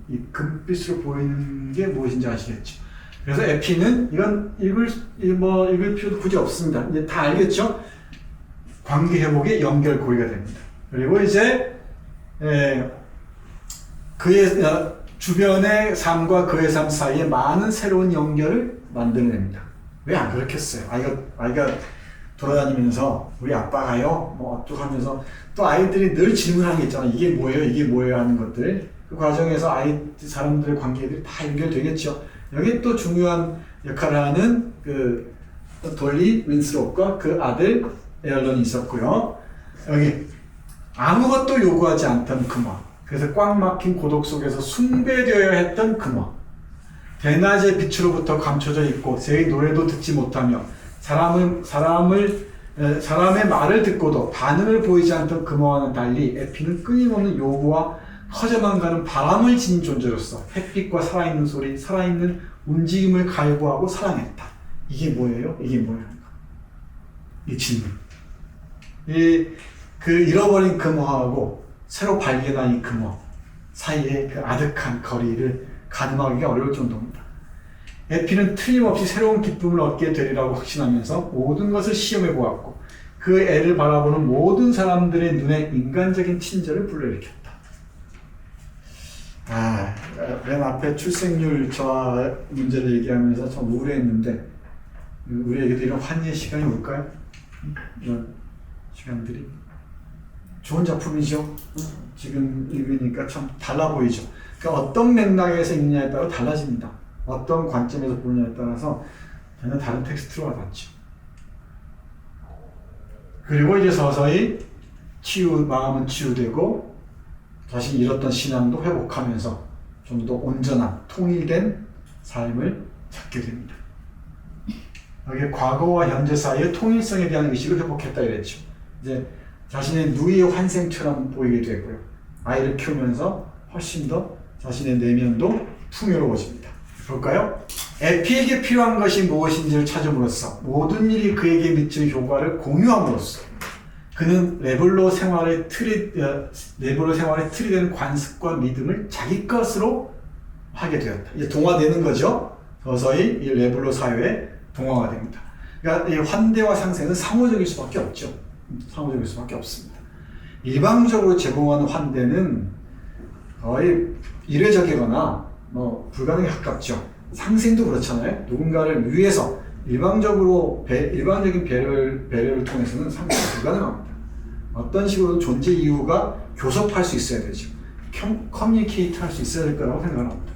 이 금빛으로 보이는 게 무엇인지 아시겠죠? 그래서 에피는 이건 읽을 필요도 굳이 없습니다. 이제 다 알겠죠? 관계 회복의 연결고리가 됩니다. 그리고 이제 그의 주변의 삶과 그의 삶 사이에 많은 새로운 연결을 만들어냅니다. 왜 안 그렇겠어요? 아이가 돌아다니면서 우리 아빠가요? 뭐 어떡하면서 또 아이들이 늘 질문하는 게 있잖아요. 이게 뭐예요? 하는 것들. 그 과정에서 사람들의 관계들이 다 연결되겠죠. 여기 또 중요한 역할을 하는 그 돌리 윈스롭과 그 아들 에얼런이 있었고요. 여기 아무것도 요구하지 않던 금화. 그래서 꽉 막힌 고독 속에서 숭배되어야 했던 금화. 대낮의 빛으로부터 감춰져 있고 새의 노래도 듣지 못하며 사람의 말을 듣고도 반응을 보이지 않던 금화와는 달리 에피는 끊임없는 요구와 커져만 가는 바람을 지닌 존재로서 햇빛과 살아있는 소리, 살아있는 움직임을 갈구하고 사랑했다. 이게 뭐예요? 이 질문. 그 잃어버린 금화하고 새로 발견한 이 금화 사이의 그 아득한 거리를 가늠하기가 어려울 정도입니다. 에피는 틀림없이 새로운 기쁨을 얻게 되리라고 확신하면서 모든 것을 시험해 보았고 그 애를 바라보는 모든 사람들의 눈에 인간적인 친절을 불러일으켰다. 맨 앞에 출생률 저하 문제를 얘기하면서 참 우울했는데 우리에게도 이런 환희의 시간이 올까요? 이런 시간들이 좋은 작품이죠. 지금 읽으니까 참 달라 보이죠. 그러니까 어떤 맥락에서 읽느냐에 따라 달라집니다. 어떤 관점에서 보느냐에 따라서 전혀 다른 텍스트로 와닿죠. 그리고 이제 서서히 마음은 치유되고 자신이 잃었던 신앙도 회복하면서 좀 더 온전한 통일된 삶을 찾게 됩니다. 여기 과거와 현재 사이의 통일성에 대한 의식을 회복했다 이랬죠. 이제 자신의 누이의 환생처럼 보이게 되고요. 아이를 키우면서 훨씬 더 자신의 내면도 풍요로워집니다. 볼까요? 에피에게 필요한 것이 무엇인지를 찾음으로써 모든 일이 그에게 미치는 효과를 공유함으로써 그는 레블로 생활의 틀이 되는 관습과 믿음을 자기 것으로 하게 되었다. 이제 동화되는 거죠. 서서히 이 레블로 사회에 동화가 됩니다. 그러니까 이 환대와 상생은 상호적일 수밖에 없죠. 상호적일 수밖에 없습니다. 일방적으로 제공하는 환대는 거의 이례적이거나 불가능에 가깝죠. 상생도 그렇잖아요. 누군가를 위해서 일방적인 배려를 통해서는 상생이 불가능합니다. 어떤 식으로 존재 이유가 교섭할 수 있어야 되죠. 커뮤니케이트 할 수 있어야 될 거라고 생각합니다.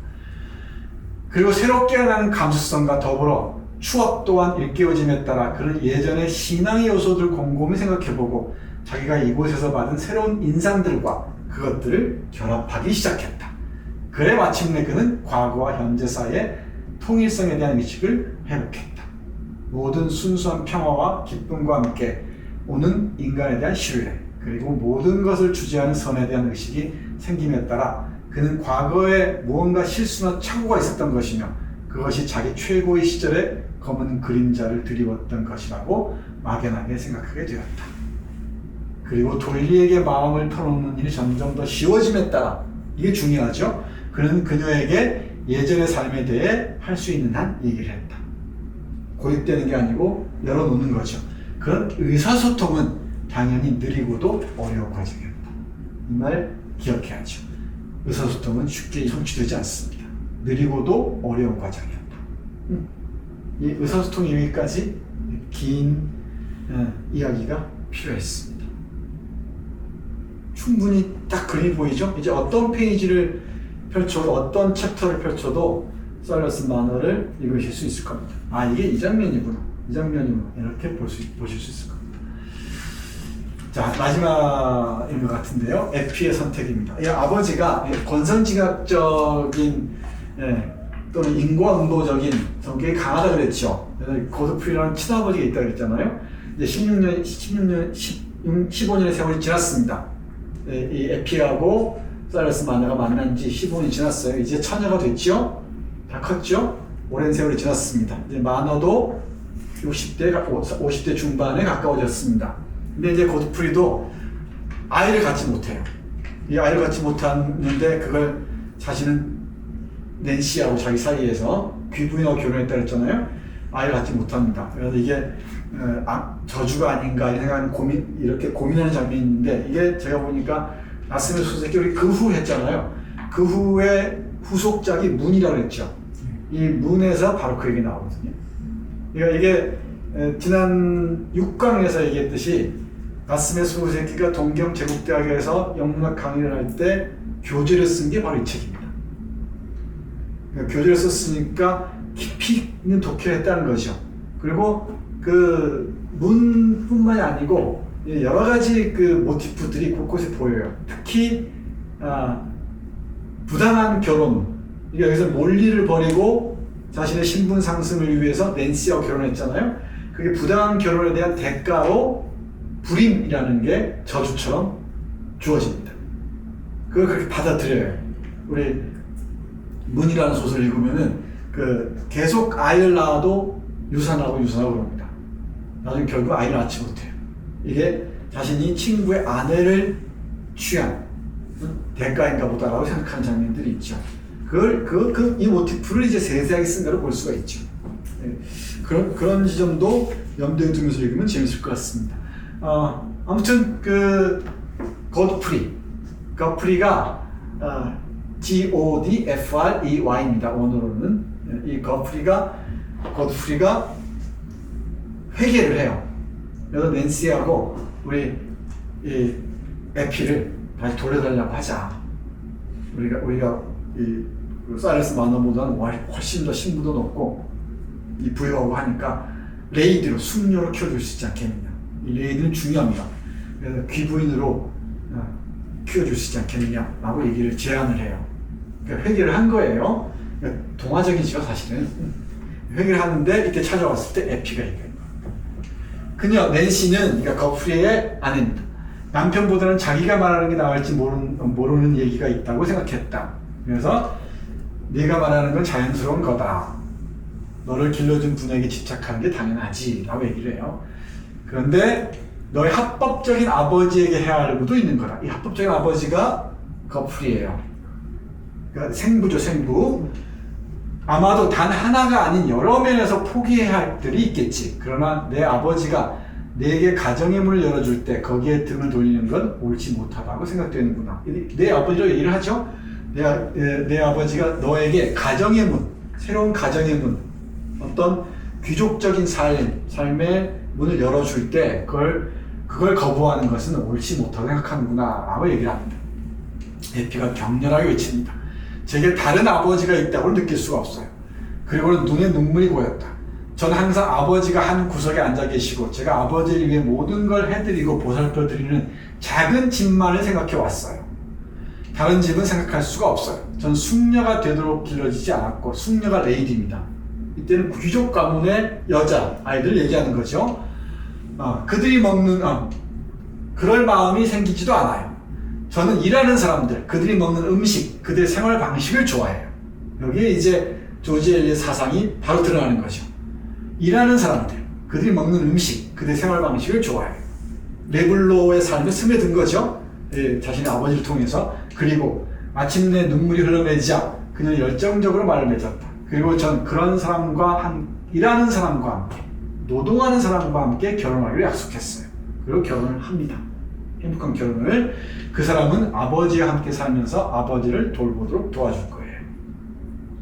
그리고 새롭게 나는 감수성과 더불어 추억 또한 일깨워짐에 따라 그는 예전의 신앙의 요소들을 곰곰이 생각해보고 자기가 이곳에서 받은 새로운 인상들과 그것들을 결합하기 시작했다. 그래 마침내 그는 과거와 현재 사이의 통일성에 대한 의식을 회복했다. 모든 순수한 평화와 기쁨과 함께 오는 인간에 대한 신뢰, 그리고 모든 것을 주재하는 선에 대한 의식이 생김에 따라 그는 과거에 무언가 실수나 착오가 있었던 것이며 그것이 자기 최고의 시절의 검은 그림자를 드리웠던 것이라고 막연하게 생각하게 되었다. 그리고 돌리에게 마음을 털어놓는 일이 점점 더 쉬워짐에 따라, 이게 중요하죠. 그는 그녀에게 예전의 삶에 대해 할 수 있는 한 얘기를 했다. 고립되는 게 아니고 열어놓는 거죠. 그런 의사소통은 당연히 느리고도 어려운 과정이었다. 이 말 기억해야죠. 의사소통은 쉽게 성취되지 않습니다. 느리고도 어려운 과정이었다. 이 의사소통 여기까지 긴 이야기가 필요했습니다. 충분히 딱 그림이 보이죠? 이제 어떤 페이지를 펼쳐도 어떤 챕터를 펼쳐도 살러스 만화를 읽으실 수 있을 겁니다. 아, 이게 이 장면이구나. 이 장면이구나. 이렇게 보실 수 있을 겁니다. 자, 마지막인 것 같은데요. 에피의 선택입니다. 이 아버지가 권선징악적인 또는 인과응보적인 성격이 강하다 그랬죠. 고드프리라는 친아버지가 있다 그랬잖아요. 이제 15년의 세월이 지났습니다. 이 에피하고 살러스 마너가 만난 지 15년이 지났어요. 이제 처녀가 됐죠. 다 컸죠. 오랜 세월이 지났습니다. 이제 마너도 50대 중반에 가까워졌습니다. 근데 이제 고드프리도 아이를 갖지 못해요. 이 아이를 갖지 못하는데 그걸 자신은 낸시하고 자기 사이에서 귀부인하고 결혼했다 그랬잖아요. 아이를 갖지 못합니다. 그래서 이게 저주가 아닌가 이렇게 고민하는 장면인데, 이게 제가 보니까 나스메 소세키 우리 그 후 했잖아요. 그 후에 후속작이 문이라고 했죠. 이 문에서 바로 그 얘기 나오거든요. 그러니까 이게 지난 6강에서 얘기했듯이 나스메 소세키가 동경 제국대학에서 영문학 강의를 할 때 교재를 쓴 게 바로 이 책입니다. 그러니까 교재를 썼으니까 깊이 있는 독해를 했다는 거죠. 그리고 그 문뿐만이 아니고 여러 가지 그 모티프들이 곳곳에 보여요. 특히 부당한 결혼, 그러니까 여기서 몰리를 버리고 자신의 신분 상승을 위해서 낸시하고 결혼했잖아요. 그게 부당한 결혼에 대한 대가로 불임이라는 게 저주처럼 주어집니다. 그걸 그렇게 받아들여요. 우리 문이라는 소설을 읽으면은 계속 아이를 낳아도 유산하고 그럽니다. 나중에 결국 아이를 낳지 못해요. 이게 자신이 친구의 아내를 취한 대가인가 보다라고 생각하는 장면들이 있죠. 이 모티프를 이제 세세하게 쓴 거로 볼 수가 있죠. 그런 지점도 염두에 두면서 읽으면 재밌을 것 같습니다. 아무튼 거드프리가 Godfrey입니다. 원어로는 이 거드프리가 회개를 해요. 그래서 낸시하고 우리 이 에피를 다시 돌려달라고 하자. 우리가 이 살러스 마너보다는 훨씬 더 신분도 높고 이 부유하고 하니까 레이드로 숙녀로 키워줄 수 있지 않겠느냐. 이 레이드는 중요합니다. 그래서 귀부인으로 키워줄 수 있지 않겠느냐라고 얘기를 제안을 해요. 그러니까 회개를 한 거예요. 그러니까 동화적이죠, 사실은. 회개를 하는데 이때 찾아왔을 때 에피가 얘기해요. 그녀 낸시는 그러니까 거프리의 아내입니다. 남편보다는 자기가 말하는 게 나을지 모르는 얘기가 있다고 생각했다. 그래서 네가 말하는 건 자연스러운 거다. 너를 길러준 분에게 집착하는 게 당연하지 라고 얘기를 해요. 그런데 너의 합법적인 아버지에게 해야 할 것도 있는 거다. 이 합법적인 아버지가 커플이에요. 그러니까 생부죠, 생부. 아마도 단 하나가 아닌 여러 면에서 포기해야 할 들이 있겠지. 그러나 내 아버지가 내게 가정의 문을 열어줄 때 거기에 등을 돌리는 건 옳지 못하다고 생각되는구나. 내 아버지로 얘기를 하죠. 내 아버지가 너에게 가정의 문, 새로운 가정의 문, 어떤 귀족적인 삶의 문을 열어줄 때 그걸 거부하는 것은 옳지 못하다고 생각하는구나 라고 얘기를 합니다. 에피가 격렬하게 외칩니다. 제게 다른 아버지가 있다고 느낄 수가 없어요. 그리고는 눈에 눈물이 고였다. 저는 항상 아버지가 한 구석에 앉아 계시고 제가 아버지를 위해 모든 걸 해드리고 보살펴드리는 작은 집만을 생각해 왔어요. 다른 집은 생각할 수가 없어요. 전 숙녀가 되도록 길러지지 않았고 숙녀가 레이디입니다. 이때는 귀족 가문의 여자 아이들을 얘기하는 거죠. 그들이 먹는 그럴 마음이 생기지도 않아요. 저는 일하는 사람들, 그들이 먹는 음식, 그들의 생활 방식을 좋아해요. 여기에 이제 조지 엘리의 사상이 바로 드러나는 거죠. 일하는 사람들, 그들이 먹는 음식, 그들의 생활 방식을 좋아해요. 레블로의 삶에 스며든 거죠. 자신의 아버지를 통해서. 그리고 마침내 눈물이 흘러내리자 그녀는 열정적으로 말을 맺었다. 그리고 전 그런 사람과 일하는 사람과 함께, 노동하는 사람과 함께 결혼하기로 약속했어요. 그리고 결혼을 합니다. 행복한 결혼을. 그 사람은 아버지와 함께 살면서 아버지를 돌보도록 도와줄 거예요.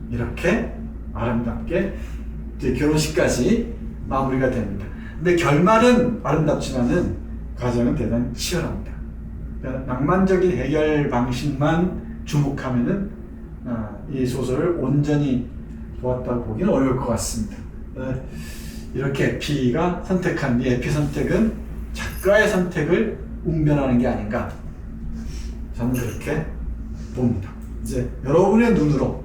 이렇게 아름답게 이제 결혼식까지 마무리가 됩니다. 근데 결말은 아름답지만은 과정은 대단히 치열합니다. 그러니까 낭만적인 해결 방식만 주목하면은 이 소설을 온전히 보았다고 보기는 어려울 것 같습니다. 이렇게 에피가 선택한 이 에피 선택은 작가의 선택을 웅변하는 게 아닌가, 저는 그렇게 봅니다. 이제 여러분의 눈으로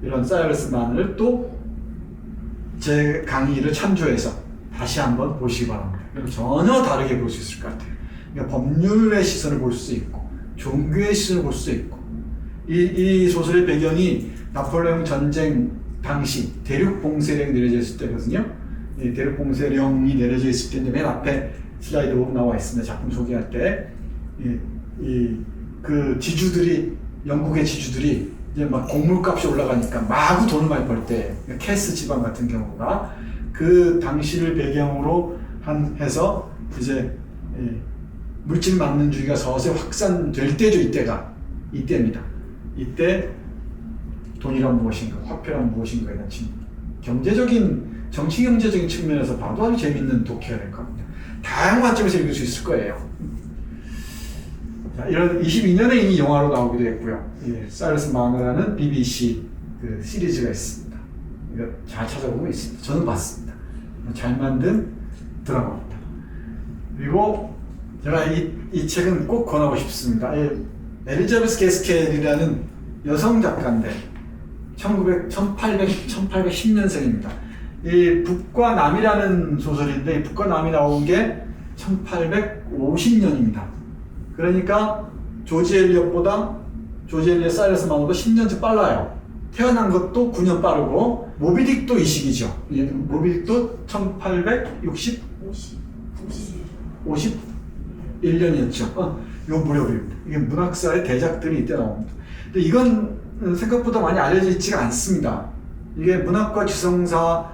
이런 사이러스 만을 또 제 강의를 참조해서 다시 한번 보시기 바랍니다. 그럼 전혀 다르게 볼 수 있을 것 같아요. 그러니까 법률의 시선을 볼 수 있고 종교의 시선을 볼 수 있고, 이 소설의 배경이 나폴레옹 전쟁 당시 대륙 봉쇄령이 내려져 있을 때거든요. 이 대륙 봉쇄령이 내려져 있을 때인데 맨 앞에 슬라이드 나와 있습니다. 작품 소개할 때 그 지주들이, 영국의 지주들이 이제 막 곡물값이 올라가니까 마구 돈을 많이 벌 때, 캐스 지방 같은 경우가 그 당시를 배경으로 해서 이제 물질 망명주의가 서서히 확산될 때죠. 이때입니다. 이때 돈이란 무엇인가, 화폐란 무엇인가에 대한 정치 경제적인 측면에서 봐도 아주 재밌는 독해가 될 겁니다. 다양한 관점에서 읽을 수 있을 거예요. 자, 이런 22년에 이미 영화로 나오기도 했고요. 사이러스 마너라는 BBC 그 시리즈가 있습니다. 이거 잘 찾아보면 있습니다. 저는 봤습니다. 잘 만든 드라마입니다. 그리고 제가 이 책은 꼭 권하고 싶습니다. 엘리자베스 게스켈이라는 여성 작가인데 1810년생입니다. 이 북과 남이라는 소설인데, 이 북과 남이 나온 게 1850년입니다. 그러니까 조지 엘리엇 사이러스 마너도 10년째 빨라요. 태어난 것도 9년 빠르고, 모비딕도 이 시기죠. 모비딕도 1851년이었죠. 요 무렵입니다. 이게 문학사의 대작들이 이때 나옵니다. 근데 이건 생각보다 많이 알려져 있지가 않습니다. 이게 문학과 지성사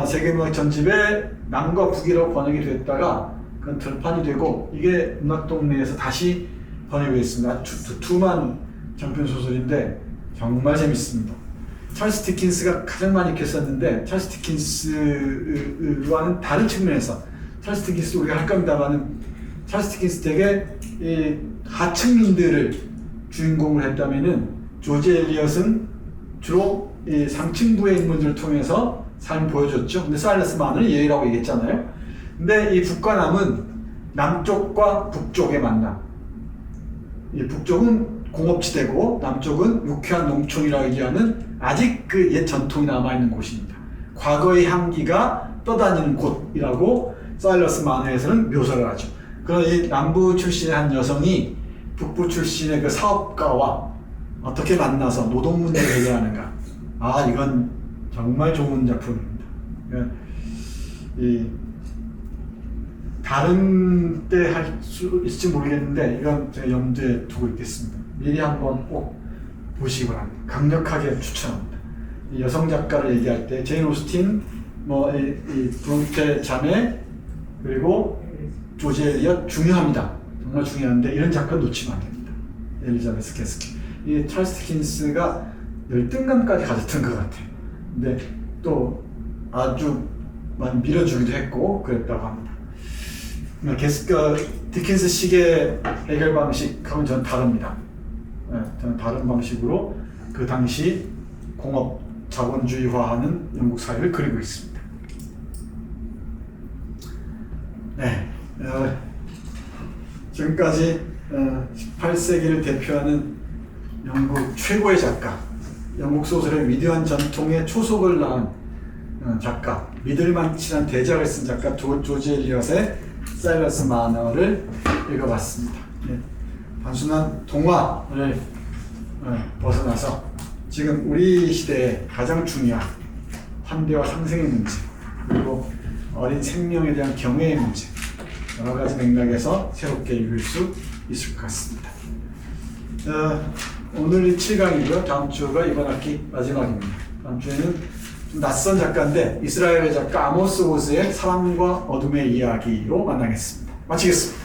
세계문학 전집에 남과 북이라고 번역이 됐다가 그건 들판이 되고, 이게 문학동네에서 다시 번역이 됐습니다. 두툼한 장편소설인데 정말 재밌습니다. 찰스 디킨스가 가장 많이 읽혔었는데, 찰스 디킨스와는 다른 측면에서, 찰스 디킨스 우리가 할 겁니다만은, 찰스 디킨스 되게 하층민들을 주인공을 했다면은, 조지 엘리엇은 주로 상층부의 인물들을 통해서 삶을 보여줬죠. 근데 사이러스 마너는 예외라고 얘기했잖아요. 근데 이 북과 남은 남쪽과 북쪽의 만남. 이 북쪽은 공업지대고 남쪽은 유쾌한 농촌이라고 얘기하는 아직 그 옛 전통이 남아있는 곳입니다. 과거의 향기가 떠다니는 곳이라고 사이러스 마너에서는 묘사를 하죠. 그런 이 남부 출신의 한 여성이 북부 출신의 그 사업가와 어떻게 만나서 노동 문제를 해결하는가. 이건 정말 좋은 작품입니다. 그러니까 이 다른 때 할 수 있을지 모르겠는데 이건 제가 염두에 두고 있겠습니다. 미리 한번 꼭 보시기 바랍니다. 강력하게 추천합니다. 이 여성 작가를 얘기할 때 제인 오스틴, 이 브론테 자매, 그리고 조지 엘리엇 중요합니다. 정말 중요한데 이런 작가 놓치면 안 됩니다. 엘리자베스 캐스키. 이 찰스 디킨스가 열등감까지 가졌던 것 같아요. 근데 또 아주 많이 밀어주기도 했고 그랬다고 합니다. 디킨스식의 해결 방식하고는 저는 다릅니다. 저는 다른 방식으로 그 당시 공업 자본주의화하는 영국 사회를 그리고 있습니다. 네, 지금까지 18세기를 대표하는 영국 최고의 작가, 영국 소설의 위대한 전통의 초속을 낳은 작가, 믿을만치한 대작을 쓴 작가 조지 엘리엇의 사일러스 마너를 읽어봤습니다. 네, 단순한 동화를 벗어나서 지금 우리 시대에 가장 중요한 환대와 상생의 문제, 그리고 어린 생명에 대한 경애의 문제, 여러 가지 맥락에서 새롭게 읽을 수 있을 것 같습니다. 오늘 7강이고요. 다음 주가 이번 학기 마지막입니다. 다음 주에는 좀 낯선 작가인데 이스라엘의 작가 아모스 오즈의 사랑과 어둠의 이야기로 만나겠습니다. 마치겠습니다.